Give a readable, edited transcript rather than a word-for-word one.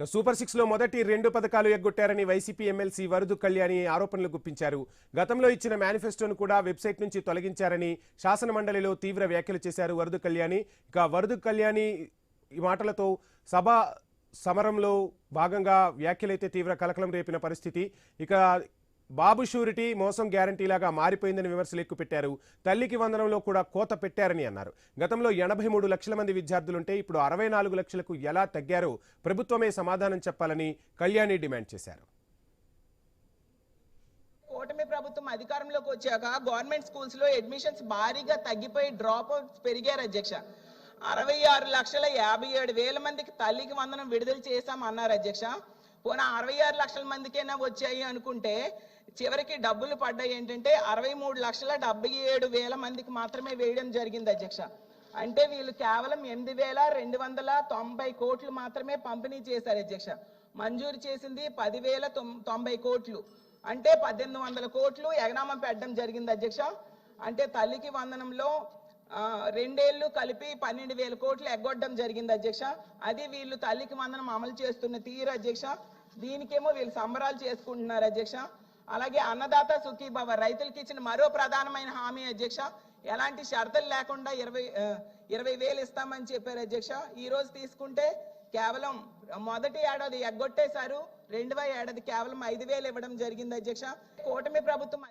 Super 6 లో మొదటి 2 పథకాలు ఎగ్గొట్టారని వైసీపీ ఎమ్మెల్సీ వరదు కళ్యాణి ఆరోపణలు గుప్పించారు. గతంలో ఇచ్చిన మేనిఫెస్టోను కూడా వెబ్సైట్ నుంచి తొలగించారని శాసనమండలిలో తీవ్ర వ్యాఖ్యలు చేశారు వరదు కళ్యాణి. వరదు కళ్యాణి ఈ మాటలతో సభ సమరంలో భాగంగా వ్యాఖ్యలైతే తీవ్ర కలకలం రేపిన పరిస్థితి. బాబు షూరిటీ మోసం గ్యారంటీలాగా మారిపోయిందని విమర్శలు ఎక్కుపెట్టారు. తల్లికి వందనంలో కూడా కోత పెట్టారని అన్నారు. గతంలో 83 లక్షల మంది విద్యార్థులుంటే ఇప్పుడు 64 లక్షలకు ఎలా తగ్గారో ప్రభుత్వమే సమాధానం చెప్పాలని కళ్యాణి డిమాండ్ చేశారు. కూటమి ప్రభుత్వం అధికారంలోకి వచ్చాక గవర్నమెంట్ స్కూల్స్ లో అడ్మిషన్స్ భారీగా తగ్గిపోయి డ్రాప్ అవుట్స్ పెరిగారు అధ్యక్ష. 66,57,000 మందికి తల్లికి వందనం విడుదల చేశామన్నారు అధ్యక్ష. పోనా 66 లక్షల మందికైనా వచ్చాయి అనుకుంటే చివరికి డబ్బులు పడ్డాయి ఏంటంటే 63,77,000 మందికి మాత్రమే వేయడం జరిగింది అధ్యక్ష. అంటే వీళ్ళు కేవలం 8,290 కోట్లు మాత్రమే పంపిణీ చేశారు అధ్యక్ష. మంజూరు చేసింది 10,090 కోట్లు, అంటే 1,800 కోట్లు ఎగనామం పెట్టడం జరిగింది అధ్యక్ష. అంటే తల్లికి వందనంలో 2 ఏళ్ళు కలిపి 12,000 కోట్లు ఎగ్గొట్టడం జరిగింది అధ్యక్ష. అది వీళ్ళు తల్లికి వందనం అమలు చేస్తున్న తీరు అధ్యక్ష. దీనికేమో వీళ్ళు సంబరాలు చేసుకుంటున్నారు అధ్యక్ష. అలాగే అన్నదాత సుఖీభవ రైతులకి ఇచ్చిన మరో ప్రధానమైన హామీ అధ్యక్ష, ఎలాంటి షరతులు లేకుండా 20,000 ఇస్తామని చెప్పారు అధ్యక్ష. ఈ రోజు తీసుకుంటే కేవలం మొదటి ఏడాది ఎగ్గొట్టేశారు, 2వ ఏడాది కేవలం 5,000 ఇవ్వడం జరిగింది అధ్యక్ష. కూటమి ప్రభుత్వం